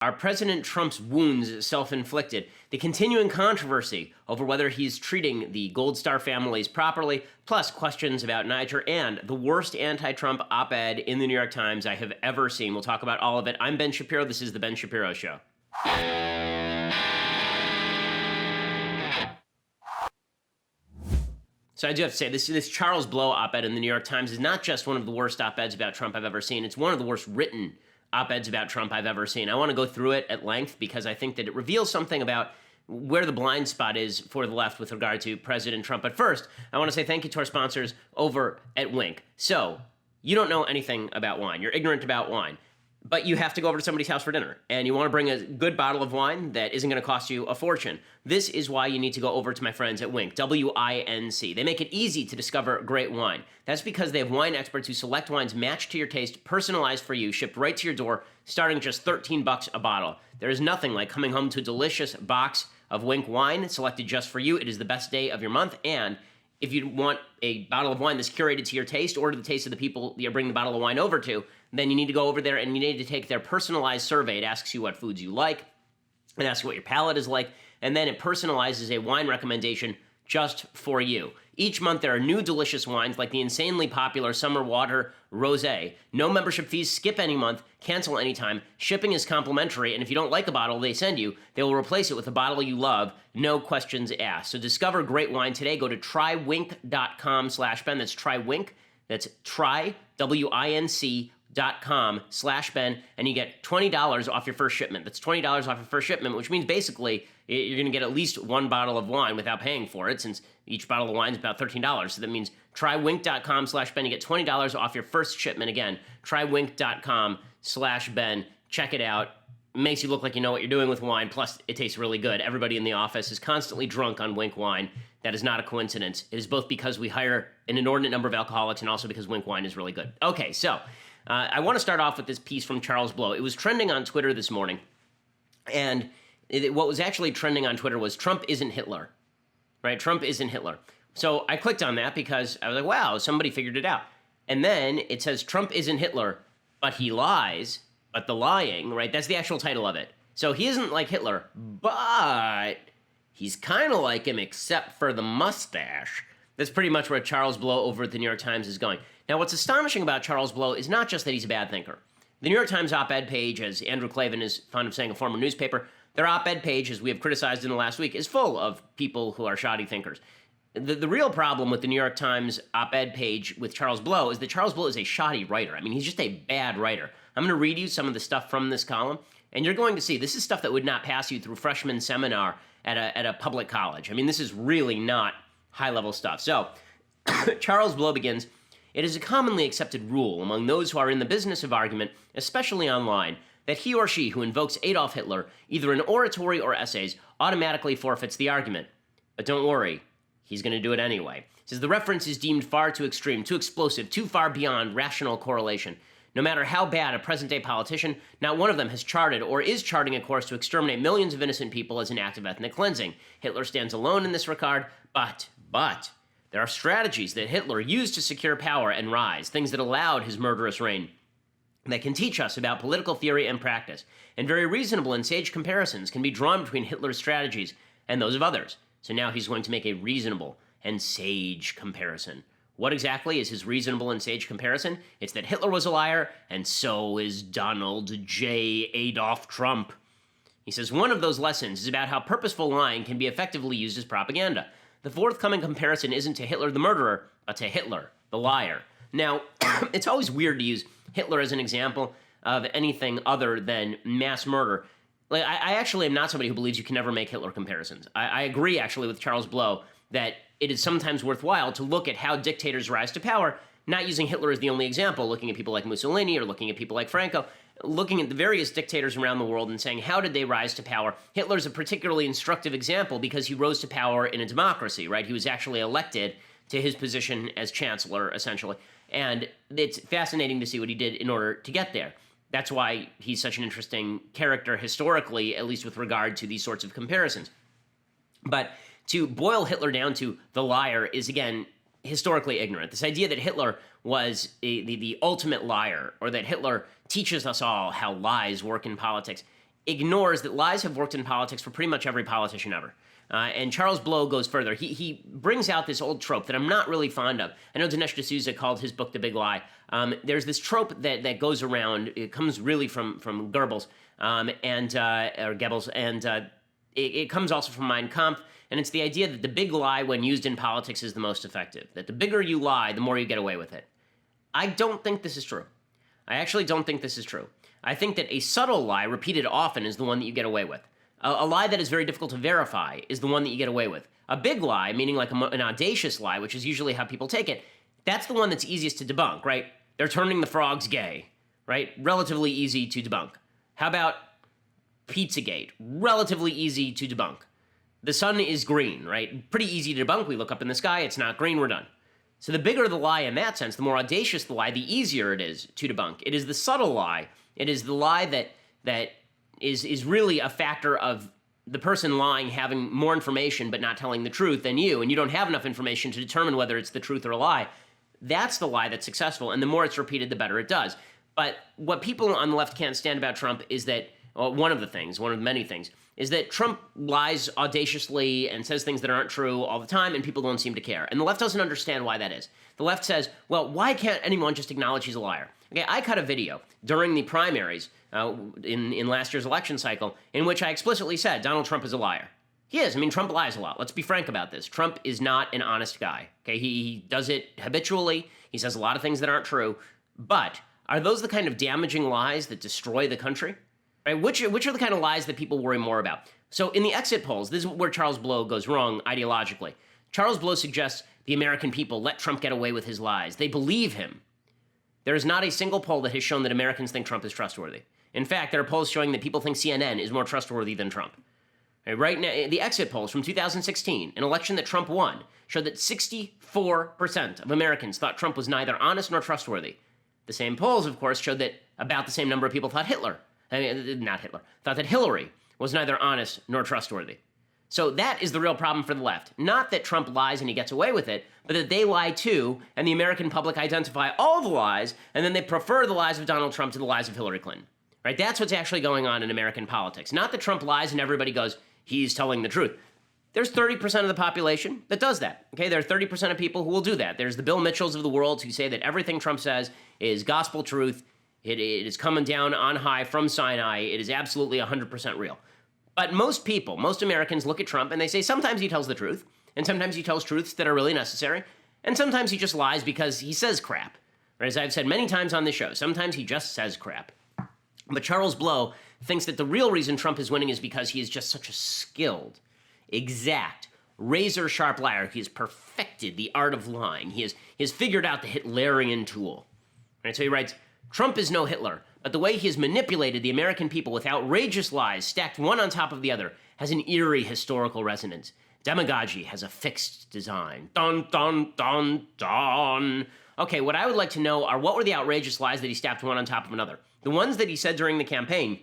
Are President Trump's wounds self-inflicted? The continuing controversy over whether he's treating the Gold Star families properly, plus questions about Niger, and the worst anti-Trump op-ed in the New York Times I have ever seen. We'll talk about all of it. I'm Ben Shapiro. This is The Ben Shapiro Show. So I do have to say, this Charles Blow op-ed in the New York Times is not just one of the worst op-eds about Trump I've ever seen. It's one of the worst written op-eds about Trump I've ever seen. I want to go through it at length because I think that it reveals something about where the blind spot is for the left with regard to President Trump. But first, I want to say thank you to our sponsors over at Wink. So, you don't know anything about wine. You're ignorant about wine. But you have to go over to somebody's house for dinner, and you want to bring a good bottle of wine that isn't going to cost you a fortune. This is why you need to go over to my friends at Wink, W-I-N-C. They make it easy to discover great wine. That's because they have wine experts who select wines matched to your taste, personalized for you, shipped right to your door, starting just $13 a bottle. There is nothing like coming home to a delicious box of Wink wine selected just for you. It is the best day of your month, and if you want a bottle of wine that's curated to your taste or to the taste of the people you're bringing the bottle of wine over to, then you need to go over there and you need to take their personalized survey. It asks you what foods you like, it asks you what your palate is like, and then it personalizes a wine recommendation just for you. Each month there are new delicious wines like the insanely popular Summer Water Rosé. No membership fees, skip any month, cancel anytime, shipping is complimentary, and if you don't like a bottle they send you, they will replace it with a bottle you love, no questions asked. So discover great wine today. Go to trywink.com/Ben. That's trywink. That's try, WINC.com/Ben, and you get $20 off your first shipment. That's $20 off your first shipment, which means basically you're going to get at least one bottle of wine without paying for it, since each bottle of wine is about $13. So that means trywink.com/Ben. You get $20 off your first shipment. Again, trywink.com/Ben. Check it out. It makes you look like you know what you're doing with wine, plus it tastes really good. Everybody in the office is constantly drunk on Wink wine. That is not a coincidence. It is both because we hire an inordinate number of alcoholics and also because Wink wine is really good. Okay, so I want to start off with this piece from Charles Blow. It was trending on Twitter this morning, and what was actually trending on Twitter was Trump isn't Hitler, right? Trump isn't Hitler. So I clicked on that because I was like, wow, somebody figured it out. And then it says Trump isn't Hitler, but he lies, but the lying, right? That's the actual title of it. So he isn't like Hitler, but he's kind of like him except for the mustache. That's pretty much where Charles Blow over at the New York Times is going. Now, what's astonishing about Charles Blow is not just that he's a bad thinker. The New York Times op-ed page, as Andrew Klavan is fond of saying, a former newspaper, their op-ed page, as we have criticized in the last week, is full of people who are shoddy thinkers. The real problem with the New York Times op-ed page with Charles Blow is that Charles Blow is a shoddy writer. I mean, he's just a bad writer. I'm going to read you some of the stuff from this column, and you're going to see this is stuff that would not pass you through freshman seminar at a public college. I mean, this is really not high-level stuff. So, Charles Blow begins, "It is a commonly accepted rule among those who are in the business of argument, especially online, that he or she who invokes Adolf Hitler, either in oratory or essays, automatically forfeits the argument. But don't worry, he's going to do it anyway. It says the reference is deemed far too extreme, too explosive, too far beyond rational correlation. No matter how bad a present-day politician, not one of them has charted or is charting a course to exterminate millions of innocent people as an act of ethnic cleansing. Hitler stands alone in this regard, but there are strategies that Hitler used to secure power and rise, things that allowed his murderous reign, that can teach us about political theory and practice, and very reasonable and sage comparisons can be drawn between Hitler's strategies and those of others. So now he's going to make a reasonable and sage comparison. What exactly is his reasonable and sage comparison? It's that Hitler was a liar, and so is Donald J. Adolf Trump. He says one of those lessons is about how purposeful lying can be effectively used as propaganda. The forthcoming comparison isn't to Hitler the murderer, but to Hitler the liar. Now, it's always weird to use Hitler as an example of anything other than mass murder. Like, I actually am not somebody who believes you can never make Hitler comparisons. I agree, actually, with Charles Blow that it is sometimes worthwhile to look at how dictators rise to power, not using Hitler as the only example, looking at people like Mussolini or looking at people like Franco, looking at the various dictators around the world and saying, how did they rise to power? Hitler's a particularly instructive example because he rose to power in a democracy, right? He was actually elected to his position as chancellor, essentially. And it's fascinating to see what he did in order to get there. That's why he's such an interesting character historically, at least with regard to these sorts of comparisons. But to boil Hitler down to the liar is, again, historically ignorant. This idea that Hitler was the ultimate liar, or that Hitler teaches us all how lies work in politics, ignores that lies have worked in politics for pretty much every politician ever. And Charles Blow goes further. He brings out this old trope that I'm not really fond of. I know Dinesh D'Souza called his book The Big Lie. There's this trope that goes around. It comes really from Goebbels or Goebbels, and it comes also from Mein Kampf. And it's the idea that the big lie, when used in politics, is the most effective. That the bigger you lie, the more you get away with it. I don't think this is true. I actually don't think this is true. I think that a subtle lie repeated often is the one that you get away with. A lie that is very difficult to verify is the one that you get away with. A big lie, meaning like an audacious lie, which is usually how people take it, that's the one that's easiest to debunk, right? They're turning the frogs gay, right? Relatively easy to debunk. How about Pizzagate? Relatively easy to debunk. The sun is green, right? Pretty easy to debunk. We look up in the sky, it's not green, we're done. So the bigger the lie in that sense, the more audacious the lie, the easier it is to debunk. It is the subtle lie. It is the lie that is really a factor of the person lying having more information but not telling the truth than you, and you don't have enough information to determine whether it's the truth or a lie. That's the lie that's successful, and the more it's repeated, the better it does. But what people on the left can't stand about Trump is that, well, one of many things, is that Trump lies audaciously and says things that aren't true all the time, and people don't seem to care. And the left doesn't understand why that is. The left says, well, why can't anyone just acknowledge he's a liar? Okay, I cut a video during the primaries in last year's election cycle in which I explicitly said Donald Trump is a liar. He is. I mean, Trump lies a lot. Let's be frank about this. Trump is not an honest guy. Okay, he does it habitually. He says a lot of things that aren't true. But are those the kind of damaging lies that destroy the country? Right? Which are the kind of lies that people worry more about? So in the exit polls, this is where Charles Blow goes wrong ideologically. Charles Blow suggests the American people let Trump get away with his lies. They believe him. There is not a single poll that has shown that Americans think Trump is trustworthy. In fact, there are polls showing that people think CNN is more trustworthy than Trump. Right now, the exit polls from 2016, an election that Trump won, showed that 64% of Americans thought Trump was neither honest nor trustworthy. The same polls, of course, showed that about the same number of people thought thought that Hillary was neither honest nor trustworthy. So that is the real problem for the left. Not that Trump lies and he gets away with it, but that they lie too, and the American public identify all the lies, and then they prefer the lies of Donald Trump to the lies of Hillary Clinton. Right? That's what's actually going on in American politics. Not that Trump lies and everybody goes, he's telling the truth. There's 30% of the population that does that. Okay, there are 30% of people who will do that. There's the Bill Mitchells of the world who say that everything Trump says is gospel truth. It is coming down on high from Sinai. It is absolutely 100% real. But most people, most Americans look at Trump and they say sometimes he tells the truth, and sometimes he tells truths that are really necessary, and sometimes he just lies because he says crap. Or as I've said many times on this show, sometimes he just says crap. But Charles Blow thinks that the real reason Trump is winning is because he is just such a skilled, exact, razor-sharp liar. He has perfected the art of lying. He has figured out the Hitlerian tool. Right? So he writes, Trump is no Hitler, but the way he has manipulated the American people with outrageous lies stacked one on top of the other has an eerie historical resonance. Demagogy has a fixed design. Dun, dun, dun, dun. Okay, what I would like to know are what were the outrageous lies that he stacked one on top of another? The ones that he said during the campaign,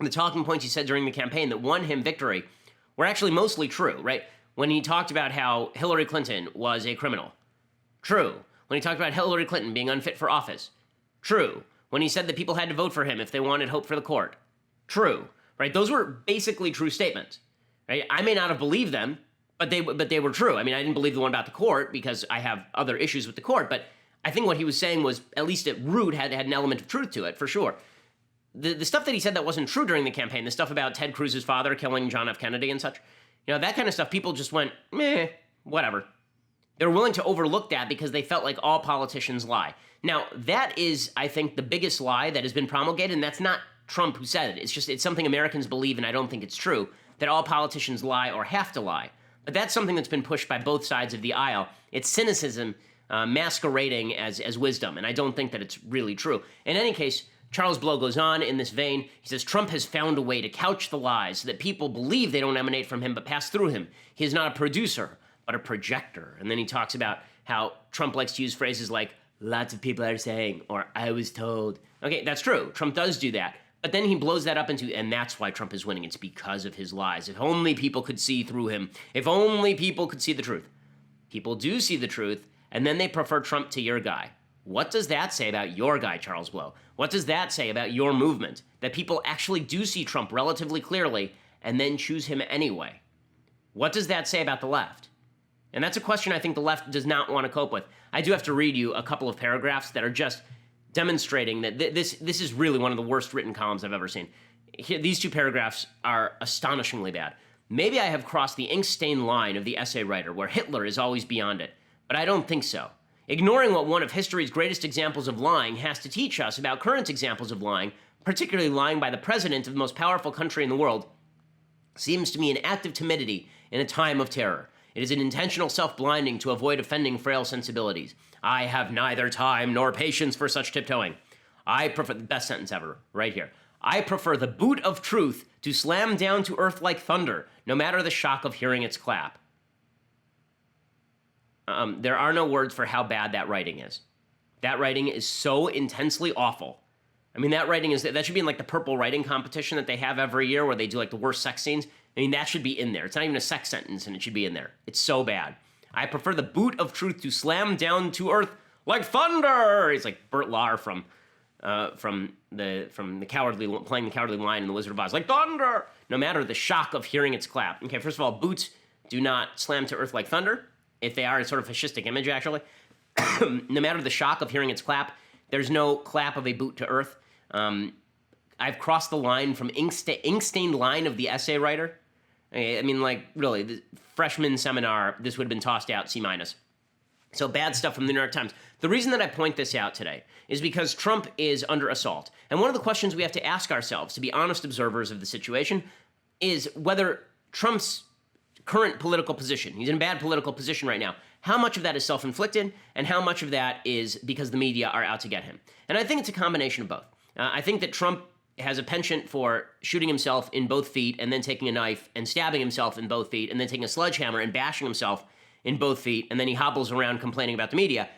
the talking points he said during the campaign that won him victory were actually mostly true, right? When he talked about how Hillary Clinton was a criminal. True. When he talked about Hillary Clinton being unfit for office. True. When he said that people had to vote for him if they wanted hope for the court. True. Right? Those were basically true statements. Right? I may not have believed them, but they were true. I mean, I didn't believe the one about the court because I have other issues with the court, but I think what he was saying was, at least at root, had an element of truth to it, for sure. The stuff that he said that wasn't true during the campaign, the stuff about Ted Cruz's father killing John F. Kennedy and such, that kind of stuff, people just went, meh, whatever. They were willing to overlook that because they felt like all politicians lie. Now, that is, I think, the biggest lie that has been promulgated, and that's not Trump who said it. It's something Americans believe, and I don't think it's true, that all politicians lie or have to lie. But that's something that's been pushed by both sides of the aisle. It's cynicism masquerading as wisdom, and I don't think that it's really true. In any case, Charles Blow goes on in this vein. He says, Trump has found a way to couch the lies so that people believe they don't emanate from him but pass through him. He is not a producer, but a projector. And then he talks about how Trump likes to use phrases like, lots of people are saying, or I was told. Okay, that's true. Trump does do that. But then he blows that up into, and that's why Trump is winning. It's because of his lies. If only people could see through him. If only people could see the truth. People do see the truth, and then they prefer Trump to your guy. What does that say about your guy, Charles Blow? What does that say about your movement? That people actually do see Trump relatively clearly and then choose him anyway. What does that say about the left? And that's a question I think the left does not want to cope with. I do have to read you a couple of paragraphs that are just demonstrating that this is really one of the worst written columns I've ever seen. These two paragraphs are astonishingly bad. Maybe I have crossed the ink-stained line of the essay writer where Hitler is always beyond it, but I don't think so. Ignoring what one of history's greatest examples of lying has to teach us about current examples of lying, particularly lying by the president of the most powerful country in the world, seems to me an act of timidity in a time of terror. It is an intentional self-blinding to avoid offending frail sensibilities. I have neither time nor patience for such tiptoeing. I prefer, the best sentence ever, right here. I prefer the boot of truth to slam down to earth like thunder, no matter the shock of hearing its clap. There are no words for how bad that writing is. That writing is so intensely awful. I mean, that writing is, that should be in like the purple writing competition that they have every year where they do like the worst sex scenes. I mean, that should be in there. It's not even a sex sentence and it should be in there. It's so bad. I prefer the boot of truth to slam down to earth like thunder. It's like Bert Lahr from the cowardly, playing the Cowardly Lion in The Wizard of Oz, like thunder, no matter the shock of hearing its clap. Okay, first of all, boots do not slam to earth like thunder. If they are, it's sort of a fascistic image, actually. No matter the shock of hearing its clap, there's no clap of a boot to earth. I've crossed the line from ink-stained line of the essay writer. I mean, like, really, the freshman seminar, this would have been tossed out C-. So bad stuff from the New York Times. The reason that I point this out today is because Trump is under assault. And one of the questions we have to ask ourselves, to be honest observers of the situation, is whether Trump's current political position, he's in a bad political position right now, how much of that is self-inflicted and how much of that is because the media are out to get him. And I think it's a combination of both. I think that Trump has a penchant for shooting himself in both feet and then taking a knife and stabbing himself in both feet and then taking a sledgehammer and bashing himself in both feet, and then he hobbles around complaining about the media.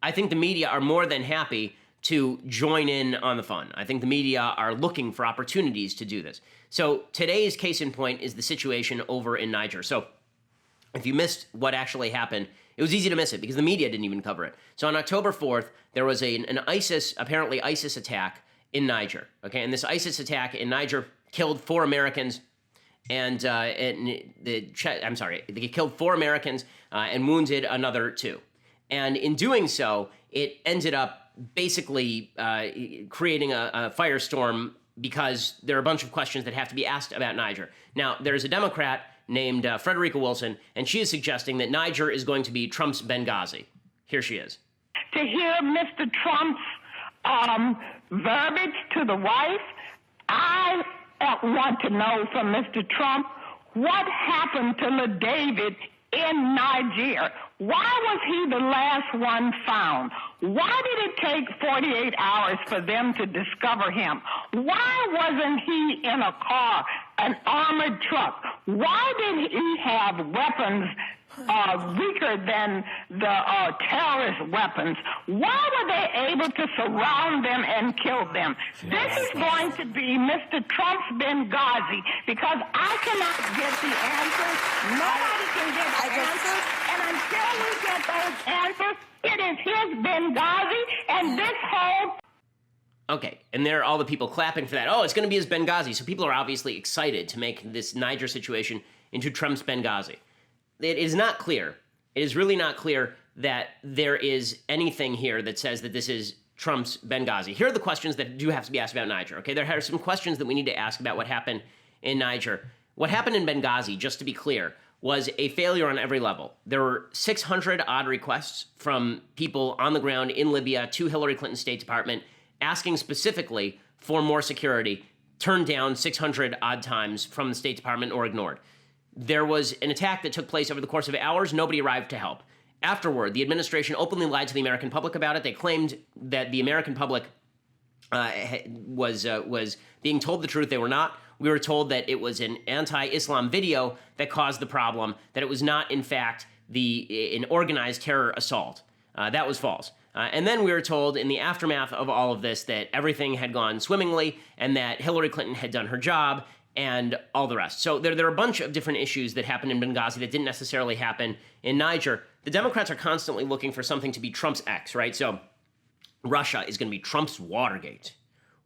I think the media are more than happy to join in on the fun. I think the media are looking for opportunities to do this. So today's case in point is the situation over in Niger. So if you missed what actually happened, it was easy to miss it because the media didn't even cover it. So on October 4th, there was an apparently ISIS attack in Niger. Okay, and this ISIS attack in Niger killed 4 Americans, they killed 4 Americans and wounded another 2. And in doing so, it ended up basically creating a firestorm because there are a bunch of questions that have to be asked about Niger. Now, there's a Democrat named Frederica Wilson, and she is suggesting that Niger is going to be Trump's Benghazi. Here she is. To hear Mr. Trump's verbiage to the wife, I want to know from Mr. Trump what happened to LaDavid in Niger. Why was he the last one found? Why did it take 48 hours for them to discover him? Why wasn't he in a car, an armored truck? Why did he have weapons weaker than the terrorist weapons? Why were they able to surround them and kill them? This is going to be Mr. Trump's Benghazi, because I cannot get the answers. Nobody can get the answers. And until we get those answers, it is his Benghazi, and this whole... Okay, and there are all the people clapping for that. Oh, it's going to be his Benghazi. So people are obviously excited to make this Niger situation into Trump's Benghazi. It is not clear. It is really not clear that there is anything here that says that this is Trump's Benghazi. Here are the questions that do have to be asked about Niger. Okay, there are some questions that we need to ask about what happened in Niger. What happened in Benghazi, just to be clear, was a failure on every level. There were 600 odd requests from people on the ground in Libya to Hillary Clinton's State Department asking specifically for more security, turned down 600 odd times from the State Department or ignored. There was an attack that took place over the course of hours. Nobody arrived to help. Afterward, the administration openly lied to the American public about it. They claimed that the American public was being told the truth. They were not. We were told that it was an anti-Islam video that caused the problem, that it was not, in fact, an organized terror assault. That was false. And then we were told in the aftermath of all of this that everything had gone swimmingly and that Hillary Clinton had done her job and all the rest. So there are a bunch of different issues that happened in Benghazi that didn't necessarily happen in Niger. The Democrats are constantly looking for something to be Trump's X, right? So Russia is going to be Trump's Watergate.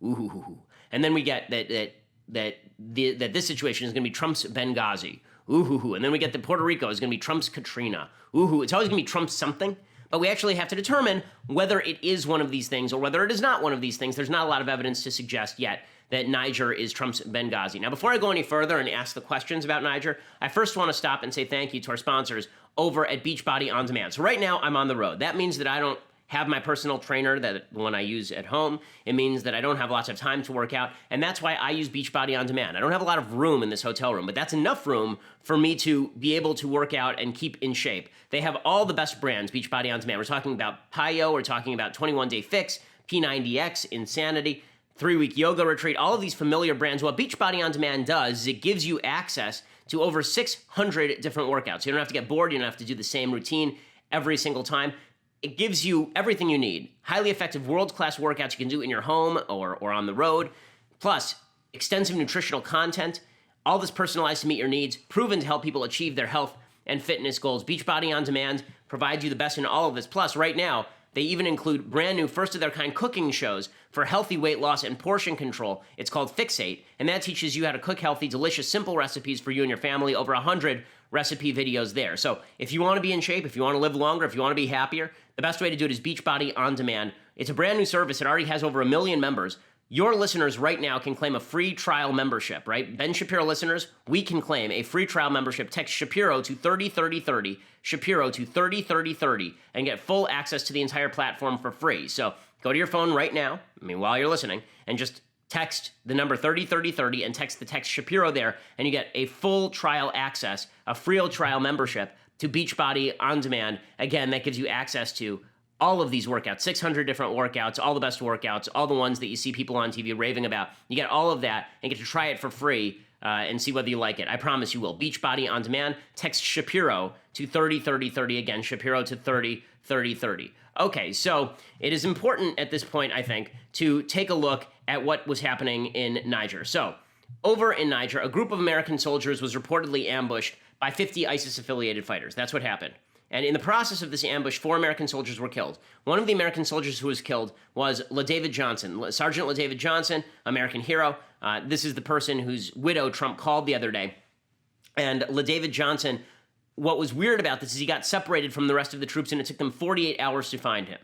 Ooh. And then we get that this situation is going to be Trump's Benghazi. Ooh. And then we get that Puerto Rico is going to be Trump's Katrina. Ooh. It's always going to be Trump's something. But we actually have to determine whether it is one of these things or whether it is not one of these things. There's not a lot of evidence to suggest yet that Niger is Trump's Benghazi. Now, before I go any further and ask the questions about Niger, I first want to stop and say thank you to our sponsors over at Beachbody On Demand. So right now, I'm on the road. That means that I don't have my personal trainer, that one I use at home. It means that I don't have lots of time to work out, and that's why I use Beachbody On Demand. I don't have a lot of room in this hotel room, but that's enough room for me to be able to work out and keep in shape. They have all the best brands, Beachbody On Demand. We're talking about PiYo, we're talking about 21 Day Fix, P90X, Insanity, 3-Week Yoga Retreat, all of these familiar brands. What Beachbody On Demand does is it gives you access to over 600 different workouts. You don't have to get bored, you don't have to do the same routine every single time. It gives you everything you need. Highly effective world-class workouts you can do in your home or on the road. Plus, extensive nutritional content. All this personalized to meet your needs. Proven to help people achieve their health and fitness goals. Beachbody On Demand provides you the best in all of this. Plus, right now, they even include brand new first-of-their-kind cooking shows for healthy weight loss and portion control. It's called Fixate, and that teaches you how to cook healthy, delicious, simple recipes for you and your family. Over 100 recipe videos there. So if you want to be in shape, if you want to live longer, if you want to be happier, the best way to do it is Beachbody On Demand. It's a brand new service. It already has over 1 million members. Your listeners right now can claim a free trial membership, right? Ben Shapiro listeners, we can claim a free trial membership. Text Shapiro to 303030, Shapiro to 303030, and get full access to the entire platform for free. So go to your phone right now, while you're listening, and just text the number 303030 and text the text Shapiro there, and you get a full trial access, a free trial membership to Beachbody On Demand. Again, that gives you access to all of these workouts, 600 different workouts, all the best workouts, all the ones that you see people on TV raving about. You get all of that and get to try it for free and see whether you like it. I promise you will. Beachbody On Demand. Text Shapiro to 303030. Again, Shapiro to 303030. Okay, so it is important at this point, I think, to take a look at what was happening in Niger. So, over in Niger, a group of American soldiers was reportedly ambushed by 50 ISIS-affiliated fighters. That's what happened. And in the process of this ambush, 4 American soldiers were killed. One of the American soldiers who was killed was LaDavid Johnson. Sergeant LaDavid Johnson, American hero. This is the person whose widow Trump called the other day. And LaDavid Johnson, what was weird about this is he got separated from the rest of the troops, and it took them 48 hours to find him.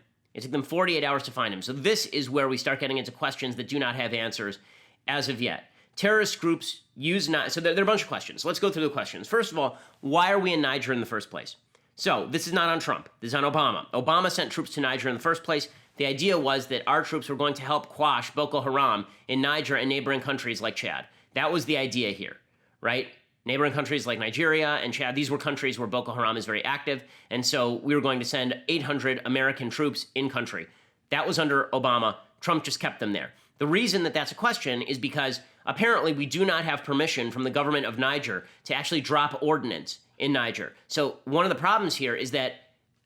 So this is where we start getting into questions that do not have answers as of yet. Terrorist groups use so there are a bunch of questions. Let's go through the questions. First of all, why are we in Niger in the first place? So this is not on Trump. This is on Obama. Obama sent troops to Niger in the first place. The idea was that our troops were going to help quash Boko Haram in Niger and neighboring countries like Chad. That was the idea here, right? Neighboring countries like Nigeria and Chad, these were countries where Boko Haram is very active, and so we were going to send 800 American troops in country. That was under Obama. Trump just kept them there. The reason that that's a question is because apparently we do not have permission from the government of Niger to actually drop ordnance in Niger. So one of the problems here is that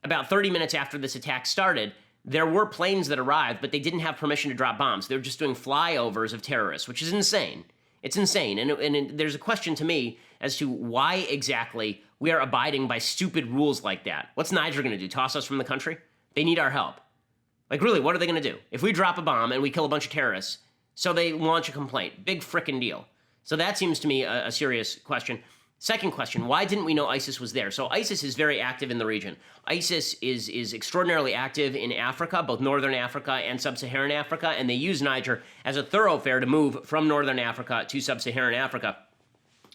about 30 minutes after this attack started, there were planes that arrived, but they didn't have permission to drop bombs. They were just doing flyovers of terrorists, which is insane. It's insane. And there's a question to me as to why exactly we are abiding by stupid rules like that. What's Niger going to do? Toss us from the country? They need our help. Like, really, what are they going to do? If we drop a bomb and we kill a bunch of terrorists, so they launch a complaint. Big frickin' deal. So that seems to me a serious question. Second question, why didn't we know ISIS was there? So ISIS is very active in the region. ISIS is extraordinarily active in Africa, both Northern Africa and Sub-Saharan Africa, and they use Niger as a thoroughfare to move from Northern Africa to Sub-Saharan Africa.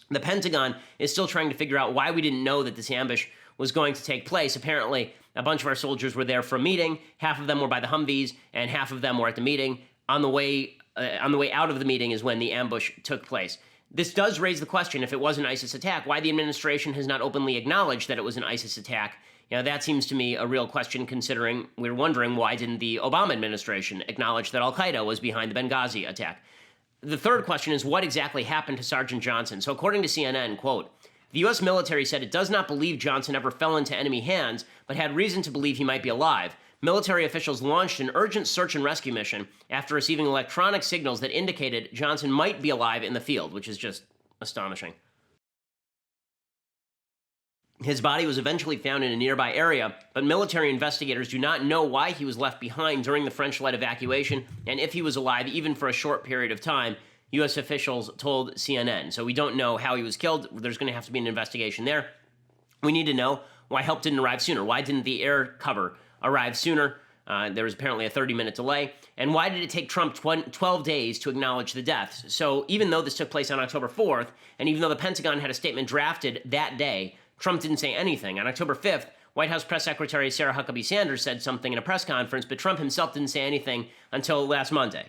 The Pentagon is still trying to figure out why we didn't know that this ambush was going to take place. Apparently, a bunch of our soldiers were there for a meeting. Half of them were by the Humvees, and half of them were at the meeting. On the way out of the meeting is when the ambush took place. This does raise the question, if it was an ISIS attack, why the administration has not openly acknowledged that it was an ISIS attack. That seems to me a real question, considering we're wondering why didn't the Obama administration acknowledge that al-Qaeda was behind the Benghazi attack. The third question is, what exactly happened to Sergeant Johnson? So according to CNN, quote, the U.S. military said it does not believe Johnson ever fell into enemy hands, but had reason to believe he might be alive. Military officials launched an urgent search and rescue mission after receiving electronic signals that indicated Johnson might be alive in the field, which is just astonishing. His body was eventually found in a nearby area, but military investigators do not know why he was left behind during the French-led evacuation and if he was alive even for a short period of time, U.S. officials told CNN. So we don't know how he was killed. There's going to have to be an investigation there. We need to know why help didn't arrive sooner. Why didn't the air cover arrive sooner? There was apparently a 30-minute delay. And why did it take Trump 12 days to acknowledge the deaths? So even though this took place on October 4th, and even though the Pentagon had a statement drafted that day, Trump didn't say anything. On October 5th, White House Press Secretary Sarah Huckabee Sanders said something in a press conference, but Trump himself didn't say anything until last Monday.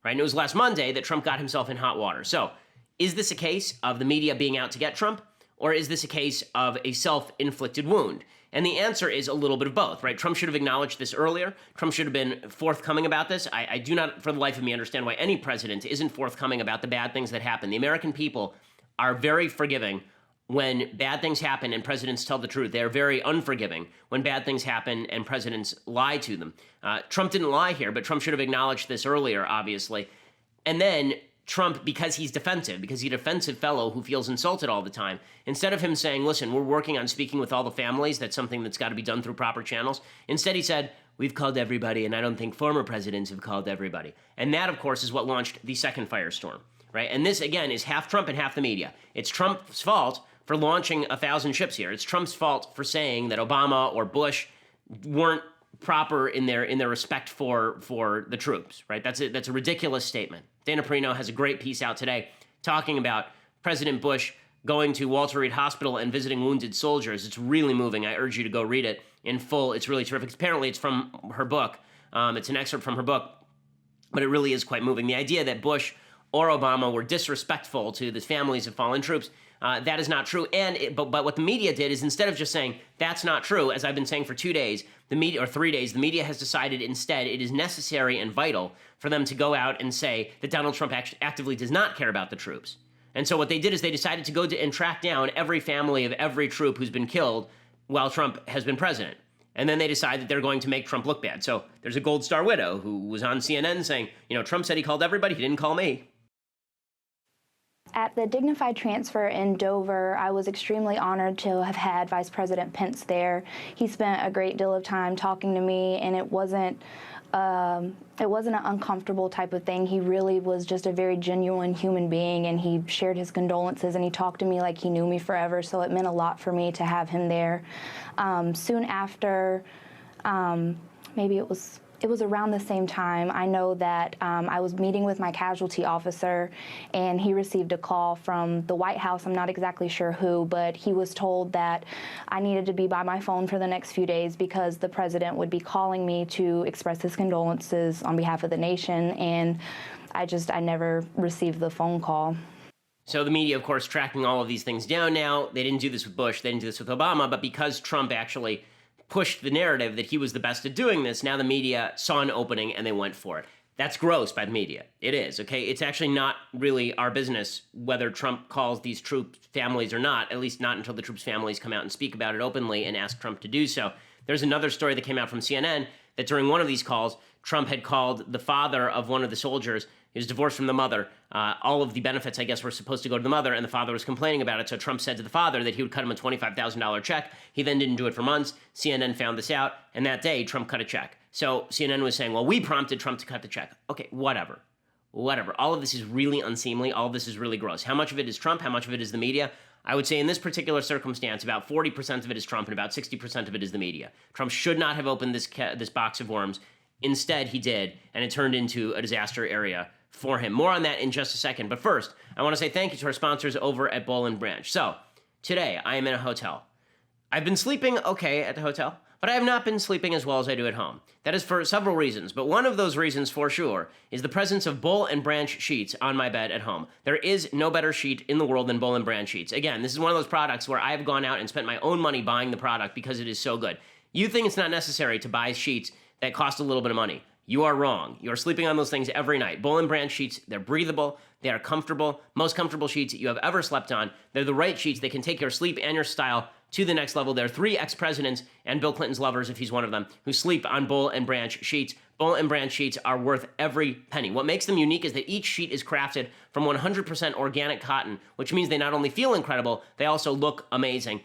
Right? And it was last Monday that Trump got himself in hot water. So is this a case of the media being out to get Trump? Or is this a case of a self-inflicted wound? And the answer is a little bit of both, right? Trump should have acknowledged this earlier. Trump should have been forthcoming about this. I do not, for the life of me, understand why any president isn't forthcoming about the bad things that happen. The American people are very forgiving when bad things happen and presidents tell the truth. They're very unforgiving when bad things happen and presidents lie to them. Trump didn't lie here, but Trump should have acknowledged this earlier, obviously. And then Trump, because he's defensive, because he's a defensive fellow who feels insulted all the time, instead of him saying, listen, we're working on speaking with all the families, that's something that's got to be done through proper channels, instead he said, we've called everybody, and I don't think former presidents have called everybody. And that, of course, is what launched the second firestorm, right? And this, again, is half Trump and half the media. It's Trump's fault for launching 1,000 ships here. It's Trump's fault for saying that Obama or Bush weren't proper in their respect for the troops, right? That's a ridiculous statement. Dana Perino has a great piece out today talking about President Bush going to Walter Reed Hospital and visiting wounded soldiers. It's really moving. I urge you to go read it in full. It's really terrific. Apparently, it's from her book. It's an excerpt from her book, but it really is quite moving. The idea that Bush or Obama were disrespectful to the families of fallen troops, that is not true. But what the media did is, instead of just saying that's not true, as I've been saying for 2 days, the media, or 3 days, the media has decided instead it is necessary and vital for them to go out and say that Donald Trump actively does not care about the troops. And so what they did is they decided to go and track down every family of every troop who's been killed while Trump has been president. And then they decide that they're going to make Trump look bad. So there's a Gold Star widow who was on CNN saying, Trump said he called everybody, he didn't call me. At the dignified transfer in Dover, I was extremely honored to have had Vice President Pence there. He spent a great deal of time talking to me, and it wasn't an uncomfortable type of thing. He really was just a very genuine human being, and he shared his condolences, and he talked to me like he knew me forever, so it meant a lot for me to have him there. Soon after, maybe it was around the same time, I know that I was meeting with my casualty officer, and he received a call from the White House. I'm not exactly sure who, but he was told that I needed to be by my phone for the next few days because the president would be calling me to express his condolences on behalf of the nation, and I never received the phone call. So the media, of course, tracking all of these things down now. They didn't do this with Bush, they didn't do this with Obama, but because Trump actually pushed the narrative that he was the best at doing this, now the media saw an opening and they went for it. That's gross by the media. It is, okay? It's actually not really our business whether Trump calls these troops families or not, at least not until the troops' families come out and speak about it openly and ask Trump to do so. There's another story that came out from CNN that during one of these calls, Trump had called the father of one of the soldiers. He was divorced from the mother. All of the benefits, I guess, were supposed to go to the mother, and the father was complaining about it. So Trump said to the father that he would cut him a $25,000 check. He then didn't do it for months. CNN found this out, and that day, Trump cut a check. So CNN was saying, well, we prompted Trump to cut the check. Okay, whatever. All of this is really unseemly. All of this is really gross. How much of it is Trump? How much of it is the media? I would say in this particular circumstance, about 40% of it is Trump and about 60% of it is the media. Trump should not have opened this box of worms. Instead, he did, and it turned into a disaster area for him. More on that in just a second. But first, I want to say thank you to our sponsors over at Boll & Branch. So, today, I am in a hotel. I've been sleeping okay at the hotel, but I have not been sleeping as well as I do at home. That is for several reasons, but one of those reasons, for sure, is the presence of Boll & Branch sheets on my bed at home. There is no better sheet in the world than Boll & Branch sheets. Again, this is one of those products where I've gone out and spent my own money buying the product because it is so good. You think it's not necessary to buy sheets that cost a little bit of money. You are wrong. You are sleeping on those things every night. Boll & Branch sheets, they're breathable, they are comfortable, most comfortable sheets that you have ever slept on. They're the right sheets. They can take your sleep and your style to the next level. There are 3 ex-presidents and Bill Clinton's lovers, if he's one of them, who sleep on Boll and Branch sheets. Boll and Branch sheets are worth every penny. What makes them unique is that each sheet is crafted from 100% organic cotton, which means they not only feel incredible, they also look amazing.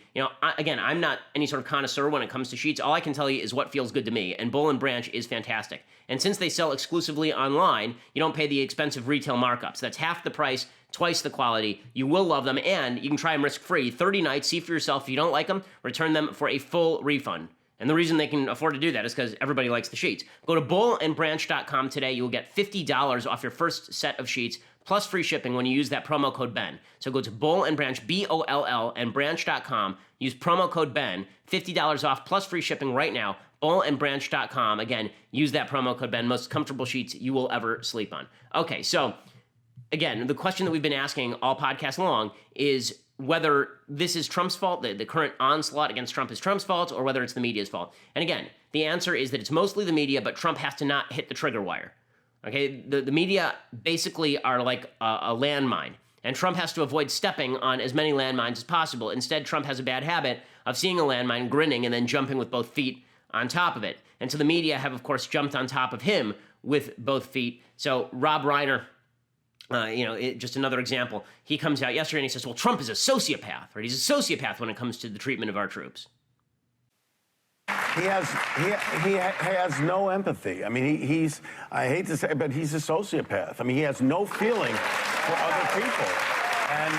Again, I'm not any sort of connoisseur when it comes to sheets. All I can tell you is what feels good to me, and Boll and Branch is fantastic. And since they sell exclusively online, you don't pay the expensive retail markups. That's half the price, twice the quality. You will love them, and you can try them risk-free. 30 nights, see for yourself. If you don't like them, return them for a full refund. And the reason they can afford to do that is because everybody likes the sheets. Go to bollandbranch.com today. You will get $50 off your first set of sheets, plus free shipping when you use that promo code BEN. So go to Boll and Branch, BOLL, and branch.com. Use promo code BEN, $50 off, plus free shipping right now. Bollandbranch.com. Again, use that promo code BEN. Most comfortable sheets you will ever sleep on. Okay, so again, the question that we've been asking all podcast long is whether this is Trump's fault, the current onslaught against Trump is Trump's fault, or whether it's the media's fault. And again, the answer is that it's mostly the media, but Trump has to not hit the trigger wire. Okay, the media basically are like a landmine, and Trump has to avoid stepping on as many landmines as possible. Instead, Trump has a bad habit of seeing a landmine, grinning, and then jumping with both feet on top of it. And so the media have, of course, jumped on top of him with both feet. So Rob Reiner, just another example. He comes out yesterday and he says, well, Trump is a sociopath, right? He's a sociopath when it comes to the treatment of our troops. He has no empathy. I mean, he's, I hate to say it, but he's a sociopath. I mean, he has no feeling for other people. And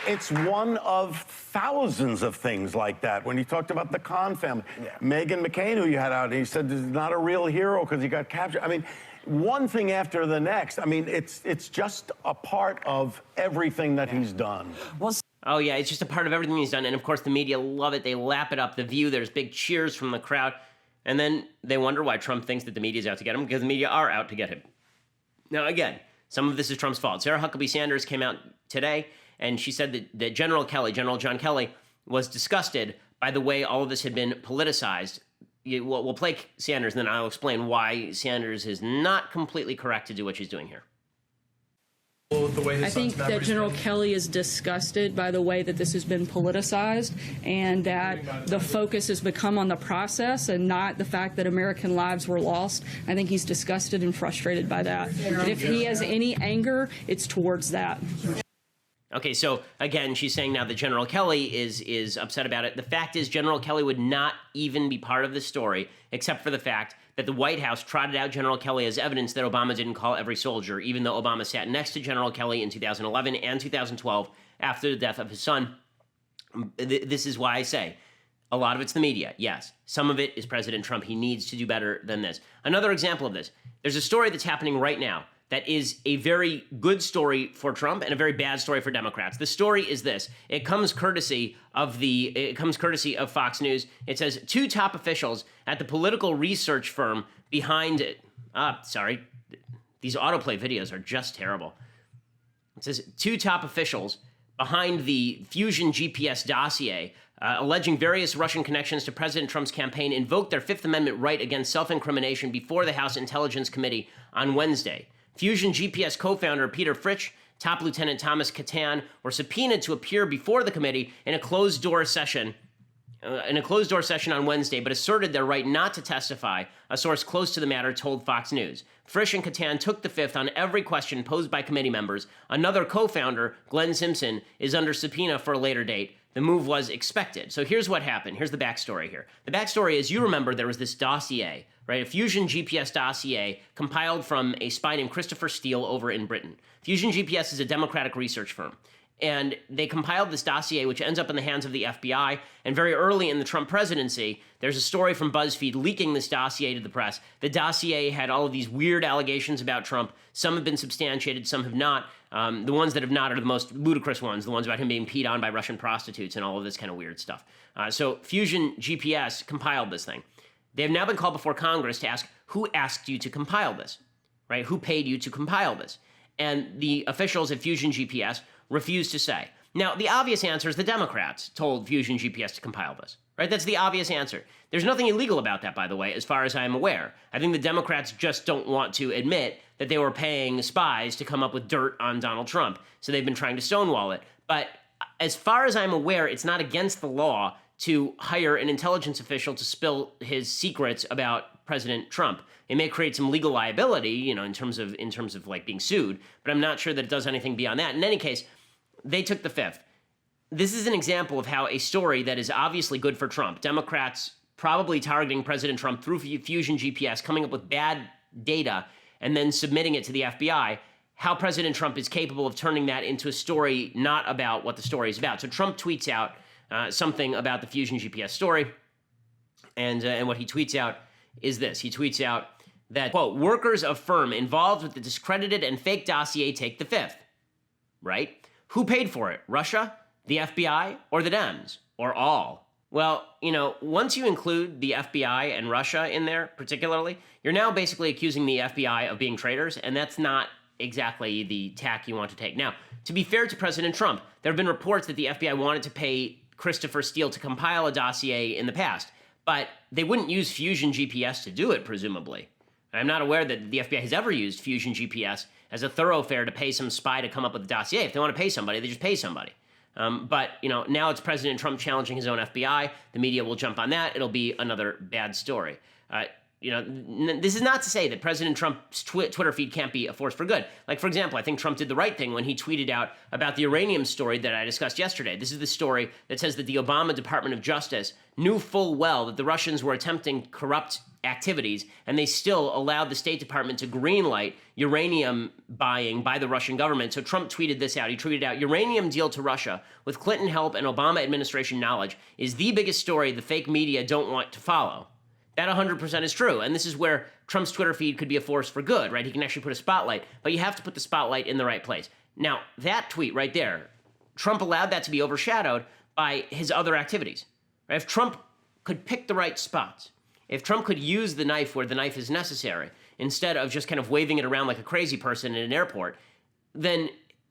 it's one of thousands of things like that. When he talked about the Khan family, Meghan McCain, who you had out, and he said, he's not a real hero because he got captured. I mean, one thing after the next. I mean, it's just a part of everything that he's done. Oh, yeah, it's just a part of everything he's done. And, of course, the media love it. They lap it up. The View, there's big cheers from the crowd. And then they wonder why Trump thinks that the media's out to get him, because the media are out to get him. Now, again, some of this is Trump's fault. Sarah Huckabee Sanders came out today, and she said that General John Kelly, was disgusted by the way all of this had been politicized. We'll play Sanders, and then I'll explain why Sanders is not completely correct to do what she's doing here. I think that General Kelly is disgusted by the way that this has been politicized, and that the focus has become on the process and not the fact that American lives were lost. I think he's disgusted and frustrated by that. And if he has any anger, it's towards that. Okay, so again, she's saying now that General Kelly is upset about it. The fact is, General Kelly would not even be part of this story, except for the fact that the White House trotted out General Kelly as evidence that Obama didn't call every soldier, even though Obama sat next to General Kelly in 2011 and 2012 after the death of his son. This is why I say, a lot of it's the media, yes. Some of it is President Trump. He needs to do better than this. Another example of this, there's a story that's happening right now that is a very good story for Trump and a very bad story for Democrats. The story is this. It comes courtesy of Fox News. It says 2 top officials at the political research firm behind it. These autoplay videos are just terrible. It says 2 top officials behind the Fusion GPS dossier, alleging various Russian connections to President Trump's campaign, invoked their Fifth Amendment right against self-incrimination before the House Intelligence Committee on Wednesday. Fusion GPS co-founder Peter Fritsch, Top Lieutenant Thomas Catan were subpoenaed to appear before the committee in a closed-door session on Wednesday, but asserted their right not to testify, a source close to the matter told Fox News. Frisch and Catan took the fifth on every question posed by committee members. Another co-founder, Glenn Simpson, is under subpoena for a later date. The move was expected. So here's what happened. Here's the backstory here. The backstory is, you remember there was this dossier, right? A Fusion GPS dossier compiled from a spy named Christopher Steele over in Britain. Fusion GPS is a Democratic research firm. And they compiled this dossier, which ends up in the hands of the FBI. And very early in the Trump presidency, there's a story from BuzzFeed leaking this dossier to the press. The dossier had all of these weird allegations about Trump. Some have been substantiated, some have not. The ones that have not are the most ludicrous ones, the ones about him being peed on by Russian prostitutes and all of this kind of weird stuff. So Fusion GPS compiled this thing. They have now been called before Congress to ask, who asked you to compile this, right? Who paid you to compile this? And the officials at Fusion GPS refused to say. Now, the obvious answer is the Democrats told Fusion GPS to compile this, right? That's the obvious answer. There's nothing illegal about that, by the way, as far as I'm aware. I think the Democrats just don't want to admit that they were paying spies to come up with dirt on Donald Trump, so they've been trying to stonewall it. But as far as I'm aware, it's not against the law to hire an intelligence official to spill his secrets about President Trump. It may create some legal liability, you know, in terms of like being sued, but I'm not sure that it does anything beyond that. In any case, they took the fifth. This is an example of how a story that is obviously good for Trump, Democrats probably targeting President Trump through Fusion GPS, coming up with bad data, and then submitting it to the FBI, how President Trump is capable of turning that into a story not about what the story is about. So Trump tweets out something about the Fusion GPS story, and what he tweets out is this. He tweets out that, quote, workers of firm involved with the discredited and fake dossier take the fifth, right? Who paid for it? Russia, the FBI, or the Dems, or all? Well, you know, once you include the FBI and Russia in there particularly, you're now basically accusing the FBI of being traitors, and that's not exactly the tack you want to take. Now, to be fair to President Trump, there have been reports that the FBI wanted to pay Christopher Steele to compile a dossier in the past, but they wouldn't use Fusion GPS to do it, presumably. I'm not aware that the FBI has ever used Fusion GPS as a thoroughfare to pay some spy to come up with a dossier. If they want to pay somebody, they just pay somebody. But, you know, now it's President Trump challenging his own FBI. The media will jump on that. It'll be another bad story. You know, this is not to say that President Trump's Twitter feed can't be a force for good. Like, for example, I think Trump did the right thing when he tweeted out about the uranium story that I discussed yesterday. This is the story that says that the Obama Department of Justice knew full well that the Russians were attempting corrupt activities, and they still allowed the State Department to greenlight uranium buying by the Russian government. So Trump tweeted this out. He tweeted out, uranium deal to Russia with Clinton help and Obama administration knowledge is the biggest story the fake media don't want to follow. That 100% is true, and this is where Trump's Twitter feed could be a force for good, right? He can actually put a spotlight, but you have to put the spotlight in the right place. Now, that tweet right there, Trump allowed that to be overshadowed by his other activities. Right? If Trump could pick the right spots, if Trump could use the knife where the knife is necessary, instead of just kind of waving it around like a crazy person in an airport, then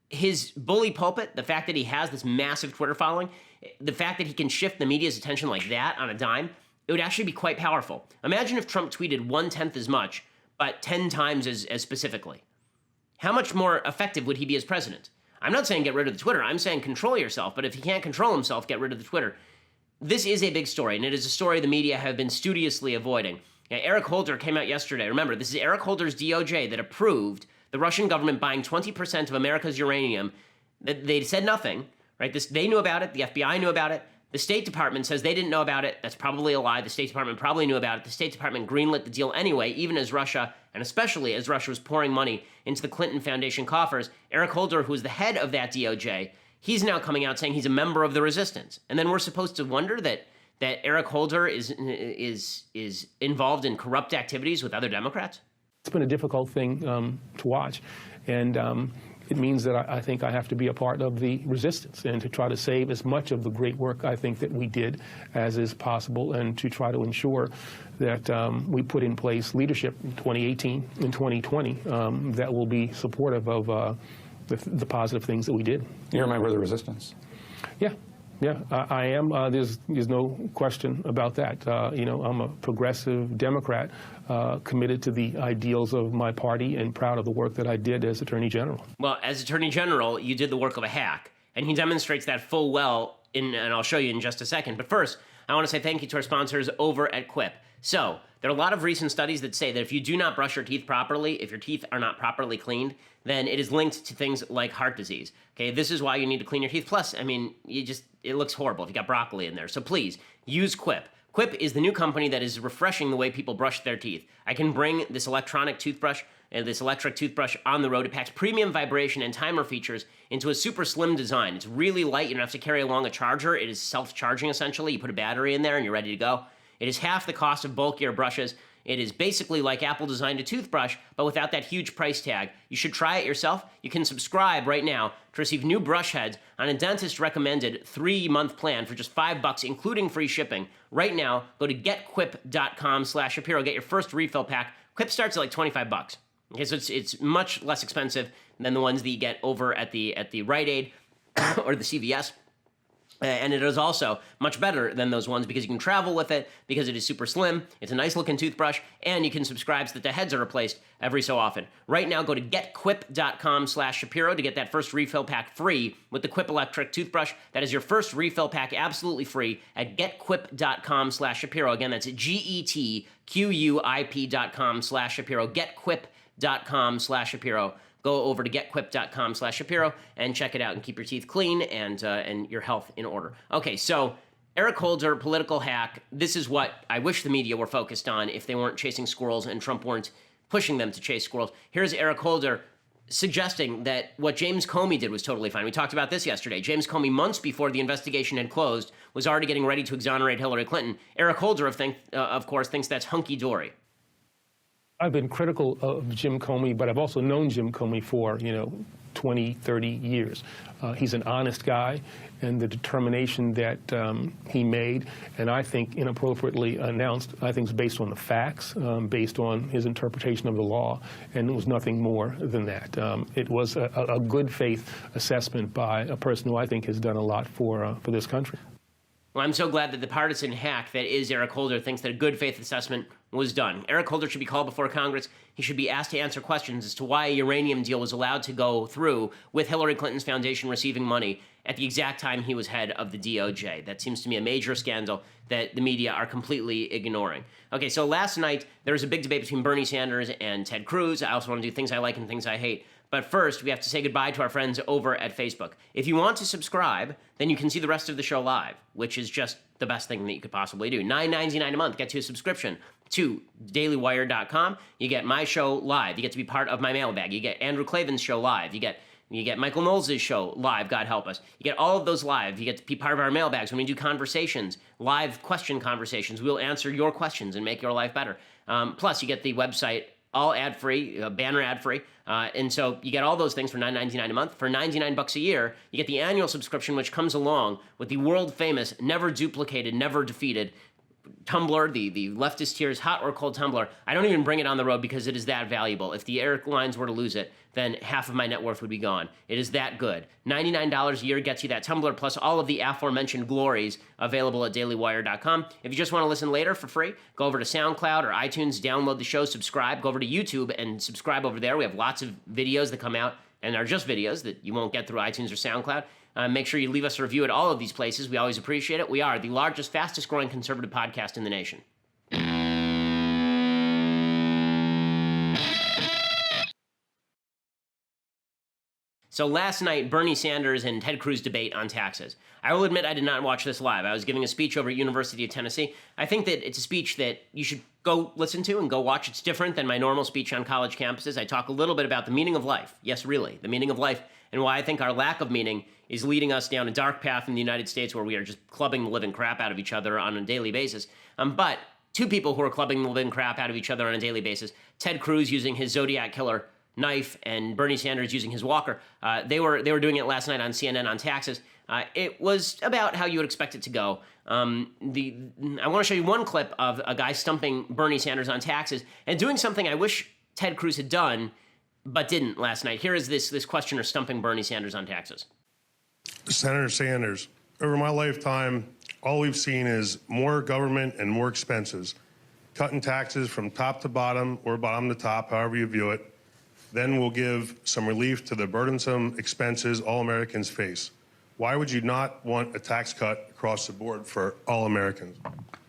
his bully pulpit, the fact that he has this massive Twitter following, the fact that he can shift the media's attention like that on a dime, it would actually be quite powerful. Imagine if Trump tweeted 1/10 as much, but 10 times as specifically. How much more effective would he be as president? I'm not saying get rid of the Twitter. I'm saying control yourself. But if he can't control himself, get rid of the Twitter. This is a big story, and it is a story the media have been studiously avoiding. Now, Eric Holder came out yesterday. Remember, this is Eric Holder's DOJ that approved the Russian government buying 20% of America's uranium. They said nothing, right? They knew about it. The FBI knew about it. The State Department says they didn't know about it. That's probably a lie. The State Department probably knew about it. The State Department greenlit the deal anyway, even as Russia, and especially as Russia was pouring money into the Clinton Foundation coffers. Eric Holder, who is the head of that DOJ, he's now coming out saying he's a member of the resistance. And then we're supposed to wonder that Eric Holder is involved in corrupt activities with other Democrats? It's been a difficult thing to watch. And it means that I think I have to be a part of the resistance and to try to save as much of the great work I think that we did as is possible, and to try to ensure that we put in place leadership in 2018 and 2020 that will be supportive of the positive things that we did. You're a member of the resistance? Yeah, I am. There's no question about that. You know, I'm a progressive Democrat committed to the ideals of my party and proud of the work that I did as Attorney General. Well, as Attorney General, you did the work of a hack, and he demonstrates that full well, and I'll show you in just a second. But first, I want to say thank you to our sponsors over at Quip. So, there are a lot of recent studies that say that if you do not brush your teeth properly, if your teeth are not properly cleaned, then it is linked to things like heart disease. Okay, this is why you need to clean your teeth. Plus, I mean, it looks horrible if you got broccoli in there. So please, use Quip. Quip is the new company that is refreshing the way people brush their teeth. I can bring this electronic toothbrush and this electric toothbrush on the road. It packs premium vibration and timer features into a super slim design. It's really light. You don't have to carry along a charger. It is self-charging, essentially. You put a battery in there and you're ready to go. It is half the cost of bulkier brushes. It is basically like Apple designed a toothbrush, but without that huge price tag. You should try it yourself. You can subscribe right now to receive new brush heads on a dentist-recommended 3-month plan for just $5, including free shipping. Right now, go to getquip.com/Shapiro. Get your first refill pack. Quip starts at like $25. Okay, so it's much less expensive than the ones that you get over at the Rite Aid or the CVS. And it is also much better than those ones because you can travel with it, because it is super slim, it's a nice looking toothbrush, and you can subscribe so that the heads are replaced every so often. Right now, go to getquip.com/Shapiro to get that first refill pack free with the Quip electric toothbrush. That is your first refill pack absolutely free at getquip.com/Shapiro. Again, that's getquip.com/Shapiro. Getquip.com/Shapiro. Go over to getquip.com/Shapiro and check it out and keep your teeth clean and your health in order. Okay, so Eric Holder, political hack. This is what I wish the media were focused on if they weren't chasing squirrels and Trump weren't pushing them to chase squirrels. Here's Eric Holder suggesting that what James Comey did was totally fine. We talked about this yesterday. James Comey, months before the investigation had closed, was already getting ready to exonerate Hillary Clinton. Eric Holder, of course, thinks that's hunky-dory. I've been critical of Jim Comey, but I've also known Jim Comey for, 20, 30 years. He's an honest guy, and the determination that he made, and I think inappropriately announced, I think is based on the facts, based on his interpretation of the law, and it was nothing more than that. It was a good faith assessment by a person who I think has done a lot for this country. Well, I'm so glad that the partisan hack that is Eric Holder thinks that a good faith assessment was done. Eric Holder should be called before Congress. He should be asked to answer questions as to why a uranium deal was allowed to go through with Hillary Clinton's foundation receiving money at the exact time he was head of the DOJ. That seems to me a major scandal that the media are completely ignoring. Okay, so last night there was a big debate between Bernie Sanders and Ted Cruz. I also want to do things I like and things I hate. But first, we have to say goodbye to our friends over at Facebook. If you want to subscribe, then you can see the rest of the show live, which is just the best thing that you could possibly do. $9.99 a month gets you a subscription to dailywire.com. You get my show live. You get to be part of my mailbag. You get Andrew Klavan's show live. You get Michael Knowles' show live, God help us. You get all of those live. You get to be part of our mailbags when we do conversations, live question conversations. We'll answer your questions and make your life better. Plus, you get the website all ad-free, banner ad-free. And so you get all those things for $9.99 a month. For $99 a year, you get the annual subscription, which comes along with the world-famous, never-duplicated, never-defeated Tumblr, the leftist tears, hot or cold Tumblr. I don't even bring it on the road because it is that valuable. If the airlines were to lose it, then half of my net worth would be gone. It is that good. $99 a year gets you that Tumblr plus all of the aforementioned glories available at dailywire.com. If you just want to listen later for free, go over to SoundCloud or iTunes, download the show, subscribe. Go over to YouTube and subscribe over there. We have lots of videos that come out and are just videos that you won't get through iTunes or SoundCloud. Make sure you leave us a review at all of these places. We always appreciate it. We are the largest, fastest growing conservative podcast in the nation. So last night, Bernie Sanders and Ted Cruz debate on taxes. I will admit I did not watch this live. I was giving a speech over at University of Tennessee. I think that it's a speech that you should go listen to and go watch. It's different than my normal speech on college campuses. I talk a little bit about the meaning of life. Yes, really, the meaning of life, and why I think our lack of meaning is leading us down a dark path in the United States where we are just clubbing the living crap out of each other on a daily basis. But two people who are clubbing the living crap out of each other on a daily basis, Ted Cruz using his Zodiac killer knife and Bernie Sanders using his walker, they were doing it last night on CNN on taxes. It was about how you would expect it to go. I want to show you one clip of a guy stumping Bernie Sanders on taxes and doing something I wish Ted Cruz had done but didn't last night. Here is this questioner stumping Bernie Sanders on taxes. Senator Sanders, over my lifetime, all we've seen is more government and more expenses. Cutting taxes from top to bottom or bottom to top, however you view it. Then we'll give some relief to the burdensome expenses all Americans face. Why would you not want a tax cut across the board for all Americans?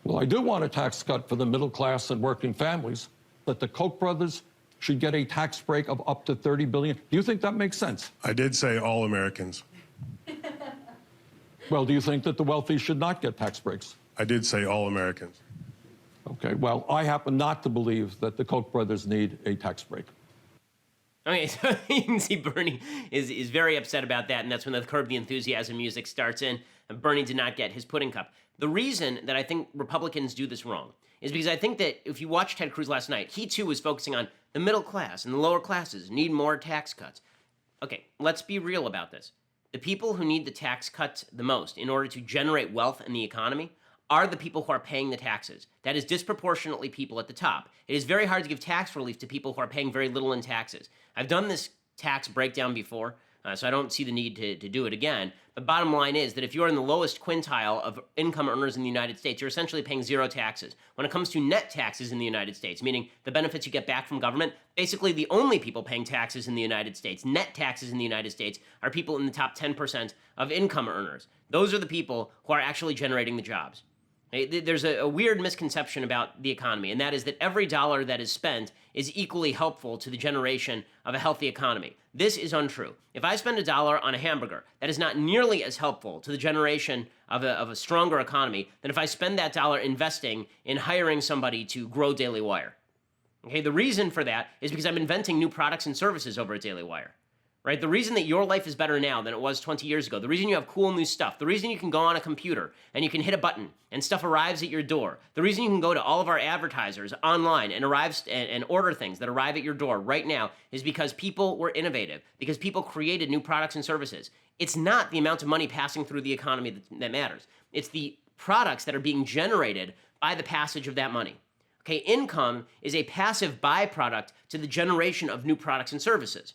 Well, I do want a tax cut for the middle class and working families, but the Koch brothers should get a tax break of up to $30 billion. Do you think that makes sense? I did say all Americans. Well, do you think that the wealthy should not get tax breaks? I did say all Americans. Okay, well, I happen not to believe that the Koch brothers need a tax break. Okay, so you can see Bernie is very upset about that, and that's when the Curb the Enthusiasm music starts in, and Bernie did not get his pudding cup. The reason that I think Republicans do this wrong is because I think that if you watched Ted Cruz last night, he too was focusing on the middle class and the lower classes need more tax cuts. Okay, let's be real about this. The people who need the tax cuts the most in order to generate wealth in the economy are the people who are paying the taxes. That is disproportionately people at the top. It is very hard to give tax relief to people who are paying very little in taxes. I've done this tax breakdown before. So I don't see the need to do it again. But bottom line is that if you're in the lowest quintile of income earners in the United States, you're essentially paying zero taxes. When it comes to net taxes in the United States, meaning the benefits you get back from government, basically the only people paying taxes in the United States, net taxes in the United States, are people in the top 10% of income earners. Those are the people who are actually generating the jobs. There's a weird misconception about the economy, and that is that every dollar that is spent is equally helpful to the generation of a healthy economy. This is untrue. If I spend $1 on a hamburger, that is not nearly as helpful to the generation of a stronger economy than if I spend that dollar investing in hiring somebody to grow Daily Wire. Okay, the reason for that is because I'm inventing new products and services over at Daily Wire. Right? The reason that your life is better now than it was 20 years ago, the reason you have cool new stuff, the reason you can go on a computer and you can hit a button and stuff arrives at your door, the reason you can go to all of our advertisers online and and order things that arrive at your door right now is because people were innovative, because people created new products and services. It's not the amount of money passing through the economy that matters. It's the products that are being generated by the passage of that money. Okay, income is a passive byproduct to the generation of new products and services.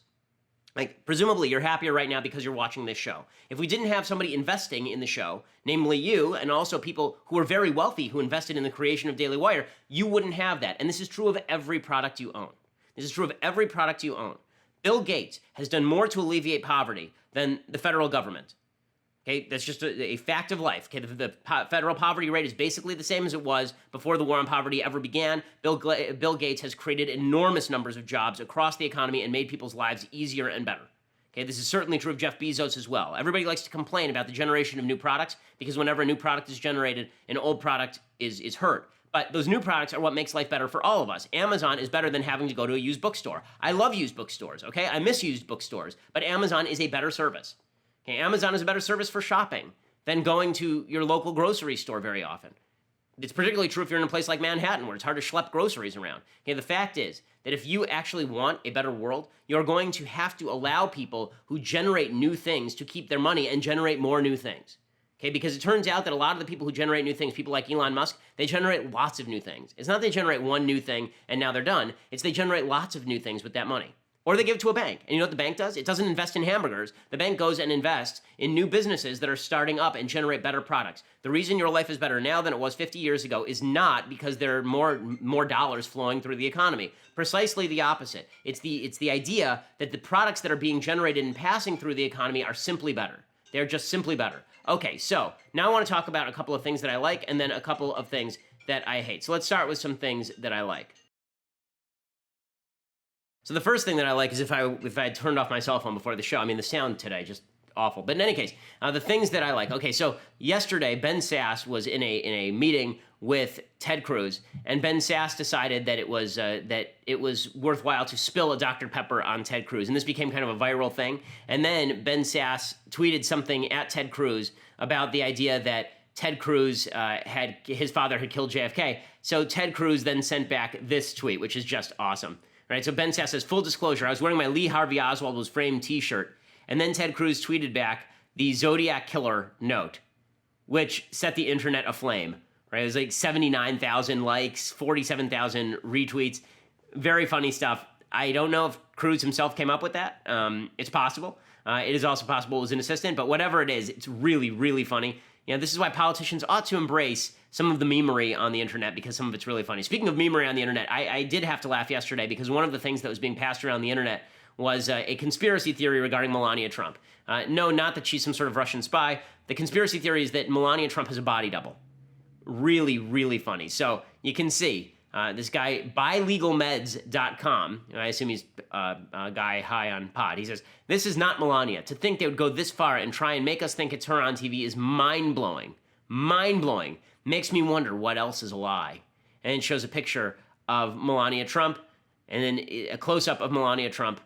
Like, presumably, you're happier right now because you're watching this show. If we didn't have somebody investing in the show, namely you, and also people who are very wealthy who invested in the creation of Daily Wire, you wouldn't have that. And this is true of every product you own. This is true of every product you own. Bill Gates has done more to alleviate poverty than the federal government. Okay, that's just a fact of life. Okay, the federal poverty rate is basically the same as it was before the war on poverty ever began. Bill Gates has created enormous numbers of jobs across the economy and made people's lives easier and better. Okay, this is certainly true of Jeff Bezos as well. Everybody likes to complain about the generation of new products because whenever a new product is generated, an old product is hurt. But those new products are what makes life better for all of us. Amazon is better than having to go to a used bookstore. I love used bookstores, okay? I miss used bookstores, but Amazon is a better service. Okay, Amazon is a better service for shopping than going to your local grocery store very often. It's particularly true if you're in a place like Manhattan where it's hard to schlep groceries around. Okay, the fact is that if you actually want a better world, you're going to have to allow people who generate new things to keep their money and generate more new things. Okay, because it turns out that a lot of the people who generate new things, people like Elon Musk, they generate lots of new things. It's not they generate one new thing and now they're done. It's they generate lots of new things with that money. Or they give it to a bank. And you know what the bank does? It doesn't invest in hamburgers. The bank goes and invests in new businesses that are starting up and generate better products. The reason your life is better now than it was 50 years ago is not because there are more dollars flowing through the economy. Precisely the opposite. It's the idea that the products that are being generated and passing through the economy are simply better. They're just simply better. Okay, so now I want to talk about a couple of things that I like and then a couple of things that I hate. So let's start with some things that I like. So the first thing that I like is if I had turned off my cell phone before the show. I mean, the sound today just awful. But in any case, the things that I like. Okay, so yesterday Ben Sasse was in a meeting with Ted Cruz, and Ben Sasse decided that it was worthwhile to spill a Dr. Pepper on Ted Cruz, and this became kind of a viral thing. And then Ben Sasse tweeted something at Ted Cruz about the idea that Ted Cruz his father had killed JFK. So Ted Cruz then sent back this tweet, which is just awesome. Right, so Ben Sasse says, full disclosure, I was wearing my Lee Harvey Oswald was framed t-shirt, and then Ted Cruz tweeted back the Zodiac Killer note, which set the internet aflame. Right, it was like 79,000 likes, 47,000 retweets. Very funny stuff. I don't know if Cruz himself came up with that. It's possible. It is also possible it was an assistant, but whatever it is, it's really, really funny. You know, this is why politicians ought to embrace some of the memery on the internet because some of it's really funny. Speaking of memery on the internet, I did have to laugh yesterday because one of the things that was being passed around the internet was a conspiracy theory regarding Melania Trump. No, not that she's some sort of Russian spy. The conspiracy theory is that Melania Trump has a body double. Really, really funny. So you can see this guy, buylegalmeds.com, I assume he's a guy high on pot. He says, this is not Melania. To think they would go this far and try and make us think it's her on TV is mind-blowing. Mind-blowing. Makes me wonder what else is a lie. And it shows a picture of Melania Trump and then a close-up of Melania Trump,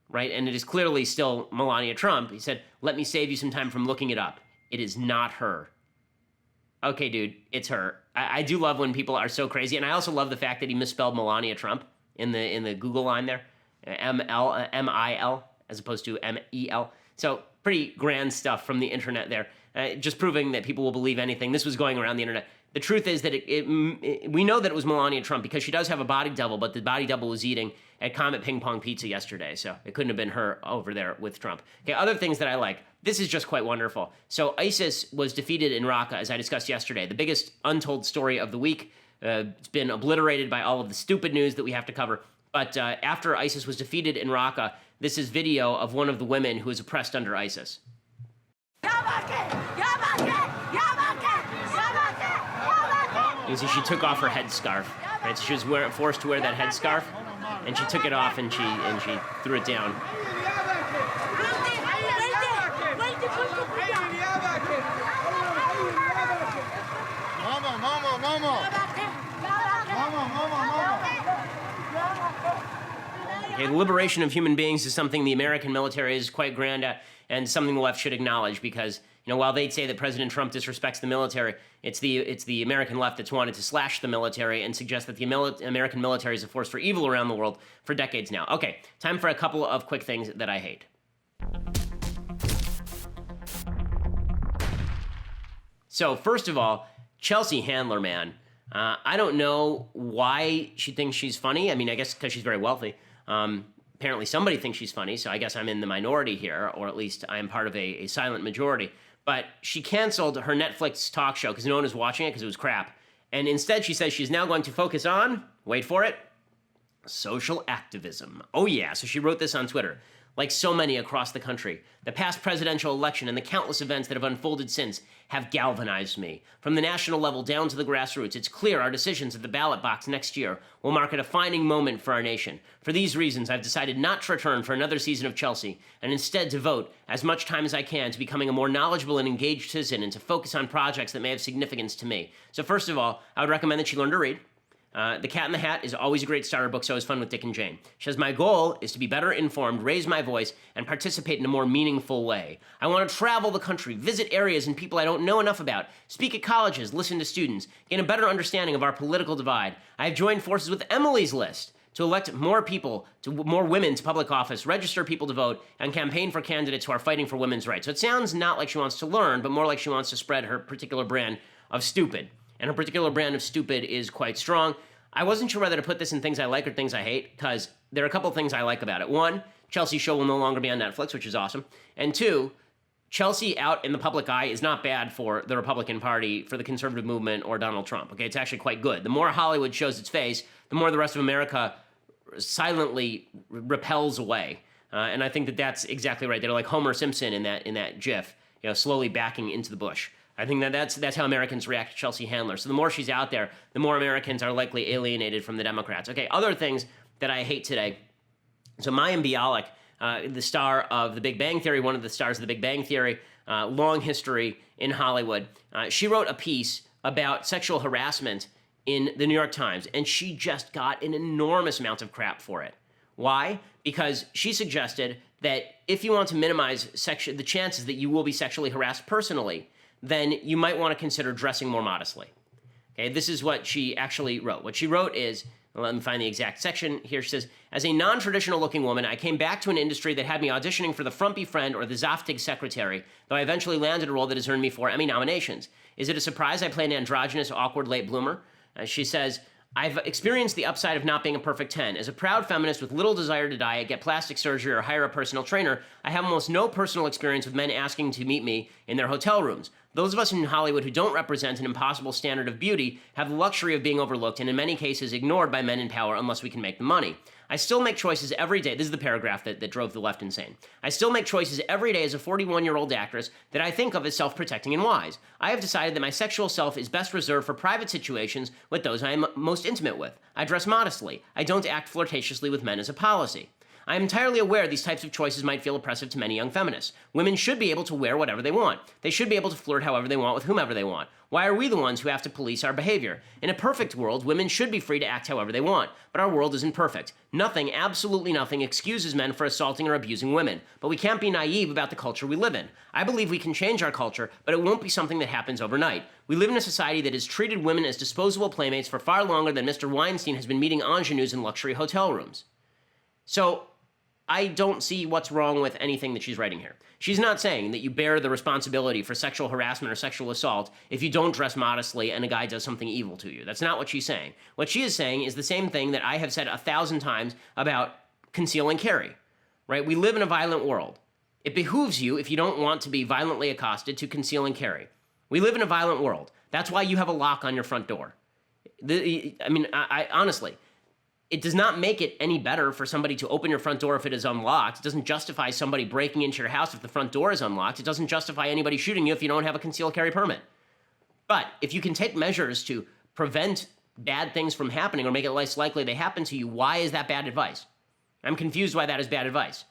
right? And it is clearly still Melania Trump. He said, let me save you some time from looking it up. It is not her. Okay, dude, it's her. I do love when people are so crazy, and I also love the fact that he misspelled Melania Trump in the Google line there, M-I-L, as opposed to M-E-L. So pretty grand stuff from the internet there, just proving that people will believe anything. This was going around the internet. The truth is that we know that it was Melania Trump because she does have a body double, but the body double was eating at Comet Ping Pong Pizza yesterday, so it couldn't have been her over there with Trump. Okay, other things that I like. This is just quite wonderful. So ISIS was defeated in Raqqa, as I discussed yesterday. The biggest untold story of the week. It's been obliterated by all of the stupid news that we have to cover. But after ISIS was defeated in Raqqa, this is video of one of the women who was oppressed under ISIS. You see, she took off her headscarf. Right? So she was forced to wear that headscarf, and she took it off and she threw it down. Okay, the liberation of human beings is something the American military is quite grand at, and something the left should acknowledge, because while they'd say that President Trump disrespects the military, it's the American left that's wanted to slash the military and suggest that the American military is a force for evil around the world for decades now. Okay, time for a couple of quick things that I hate. So first of all, Chelsea Handler, man. I don't know why she thinks she's funny. I mean, I guess because she's very wealthy. Apparently somebody thinks she's funny, so I guess I'm in the minority here, or at least I am part of a silent majority. But she canceled her Netflix talk show because no one was watching it because it was crap. And instead she says she's now going to focus on, wait for it, social activism. Oh yeah, so she wrote this on Twitter. Like so many across the country, the past presidential election and the countless events that have unfolded since have galvanized me. From the national level down to the grassroots, it's clear our decisions at the ballot box next year will mark a defining moment for our nation. For these reasons, I've decided not to return for another season of Chelsea, and instead to devote as much time as I can to becoming a more knowledgeable and engaged citizen and to focus on projects that may have significance to me. So first of all, I would recommend that she learn to read. The Cat in the Hat is always a great starter book, so is Fun with Dick and Jane. She says, my goal is to be better informed, raise my voice, and participate in a more meaningful way. I want to travel the country, visit areas and people I don't know enough about, speak at colleges, listen to students, gain a better understanding of our political divide. I have joined forces with Emily's List to elect more women to public office, register people to vote, and campaign for candidates who are fighting for women's rights. So it sounds not like she wants to learn, but more like she wants to spread her particular brand of stupid. And her particular brand of stupid is quite strong. I wasn't sure whether to put this in things I like or things I hate, because there are a couple things I like about it. One, Chelsea's show will no longer be on Netflix, which is awesome. And two, Chelsea out in the public eye is not bad for the Republican Party, for the conservative movement, or Donald Trump. Okay, it's actually quite good. The more Hollywood shows its face, the more the rest of America silently repels away. And I think that that's exactly right. They're like Homer Simpson in that GIF, slowly backing into the bush. I think that's how Americans react to Chelsea Handler. So the more she's out there, the more Americans are likely alienated from the Democrats. Okay, other things that I hate today. So Mayim Bialik, the star of The Big Bang Theory, one of the stars of The Big Bang Theory, long history in Hollywood, she wrote a piece about sexual harassment in the New York Times, and she just got an enormous amount of crap for it. Why? Because she suggested that if you want to minimize the chances that you will be sexually harassed personally, then you might want to consider dressing more modestly. Okay, this is what she actually wrote. What she wrote is, let me find the exact section here. She says, as a non-traditional looking woman, I came back to an industry that had me auditioning for the frumpy friend or the Zoftig secretary, though I eventually landed a role that has earned me 4 Emmy nominations. Is it a surprise I play an androgynous, awkward late bloomer? She says, I've experienced the upside of not being a perfect 10. As a proud feminist with little desire to diet, get plastic surgery, or hire a personal trainer, I have almost no personal experience with men asking to meet me in their hotel rooms. Those of us in Hollywood who don't represent an impossible standard of beauty have the luxury of being overlooked and in many cases ignored by men in power unless we can make the money. I still make choices every day. This is the paragraph that drove the left insane. I still make choices every day as a 41-year-old actress that I think of as self-protecting and wise. I have decided that my sexual self is best reserved for private situations with those I am most intimate with. I dress modestly. I don't act flirtatiously with men as a policy. I am entirely aware these types of choices might feel oppressive to many young feminists. Women should be able to wear whatever they want. They should be able to flirt however they want with whomever they want. Why are we the ones who have to police our behavior? In a perfect world, women should be free to act however they want. But our world isn't perfect. Nothing, absolutely nothing, excuses men for assaulting or abusing women. But we can't be naive about the culture we live in. I believe we can change our culture, but it won't be something that happens overnight. We live in a society that has treated women as disposable playmates for far longer than Mr. Weinstein has been meeting ingenues in luxury hotel rooms. So, I don't see what's wrong with anything that she's writing here. She's not saying that you bear the responsibility for sexual harassment or sexual assault if you don't dress modestly and a guy does something evil to you. That's not what she's saying. What she is saying is the same thing that I have said 1,000 times about conceal and carry, right? We live in a violent world. It behooves you, if you don't want to be violently accosted, to conceal and carry. We live in a violent world. That's why you have a lock on your front door. I honestly, it does not make it any better for somebody to open your front door if it is unlocked. It doesn't justify somebody breaking into your house if the front door is unlocked. It doesn't justify anybody shooting you if you don't have a concealed carry permit. But if you can take measures to prevent bad things from happening or make it less likely they happen to you, why is that bad advice? I'm confused why that is bad advice.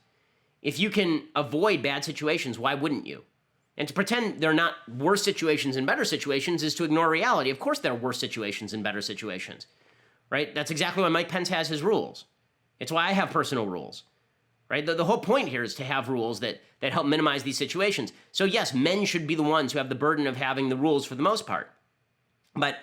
If you can avoid bad situations, why wouldn't you? And to pretend there are not worse situations and better situations is to ignore reality. Of course there are worse situations and better situations, right? That's exactly why Mike Pence has his rules. It's why I have personal rules, right? The whole point here is to have rules that help minimize these situations. So yes, men should be the ones who have the burden of having the rules for the most part. But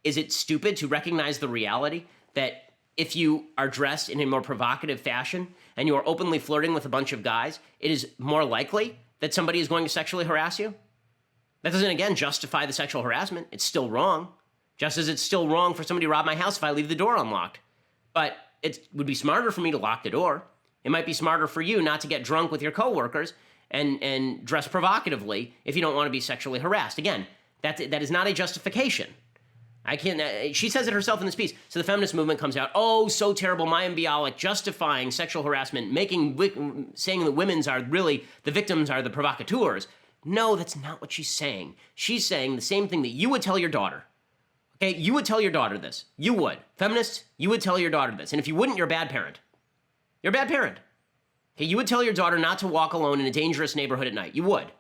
is it stupid to recognize the reality that if you are dressed in a more provocative fashion and you are openly flirting with a bunch of guys, it is more likely that somebody is going to sexually harass you? That doesn't, again, justify the sexual harassment. It's still wrong. Just as it's still wrong for somebody to rob my house if I leave the door unlocked. But it would be smarter for me to lock the door. It might be smarter for you not to get drunk with your coworkers and dress provocatively if you don't want to be sexually harassed. Again, that is not a justification. She says it herself in this piece. So the feminist movement comes out, oh, so terrible, Mayim Bialik, justifying sexual harassment, saying that women's are really, the victims are the provocateurs. No, that's not what she's saying. She's saying the same thing that you would tell your daughter. Okay, you would tell your daughter this. You would. Feminists, you would tell your daughter this. And if you wouldn't, you're a bad parent. You're a bad parent. Okay, you would tell your daughter not to walk alone in a dangerous neighborhood at night. You would.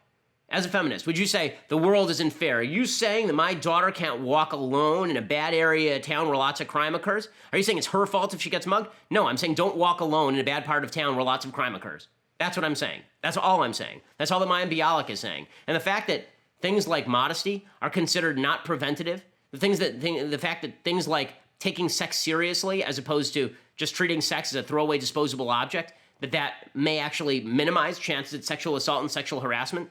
As a feminist, would you say, the world isn't fair? Are you saying that my daughter can't walk alone in a bad area of town where lots of crime occurs? Are you saying it's her fault if she gets mugged? No, I'm saying don't walk alone in a bad part of town where lots of crime occurs. That's what I'm saying. That's all I'm saying. That's all that Mayim Bialik is saying. And the fact that things like modesty are considered not preventative, the fact that things like taking sex seriously as opposed to just treating sex as a throwaway disposable object, that may actually minimize chances of sexual assault and sexual harassment.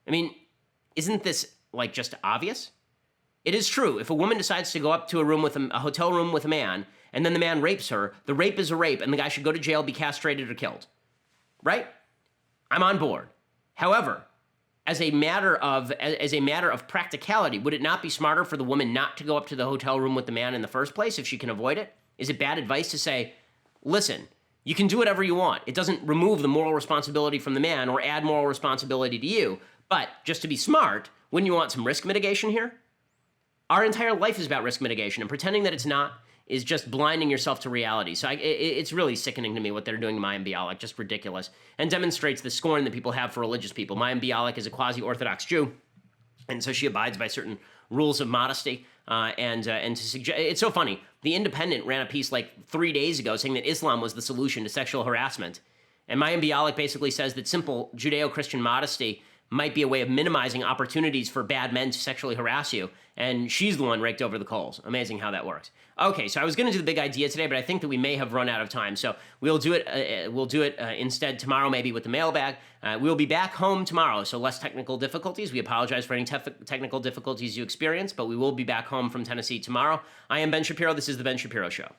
I mean, isn't this, just obvious? It is true. If a woman decides to go up to a hotel room with a man, and then the man rapes her, the rape is a rape, and the guy should go to jail, be castrated, or killed. Right? I'm on board. However, as a matter of practicality, would it not be smarter for the woman not to go up to the hotel room with the man in the first place if she can avoid it? Is it bad advice to say, listen, you can do whatever you want. It doesn't remove the moral responsibility from the man or add moral responsibility to you. But just to be smart, wouldn't you want some risk mitigation here? Our entire life is about risk mitigation, and pretending that it's not is just blinding yourself to reality. So it's really sickening to me what they're doing to Mayim Bialik, just ridiculous, and demonstrates the scorn that people have for religious people. Mayim Bialik is a quasi-Orthodox Jew, and so she abides by certain rules of modesty. And to suggest, it's so funny. The Independent ran a piece 3 days ago saying that Islam was the solution to sexual harassment, and Mayim Bialik basically says that simple Judeo-Christian modesty might be a way of minimizing opportunities for bad men to sexually harass you, and she's the one raked over the coals. Amazing how that works. Okay, so I was going to do the big idea today, but I think that we may have run out of time, so we'll do it instead tomorrow, maybe with the mailbag. We'll be back home tomorrow, so less technical difficulties. We apologize for any technical difficulties you experience, but we will be back home from Tennessee tomorrow. I am Ben Shapiro. This is The Ben Shapiro Show.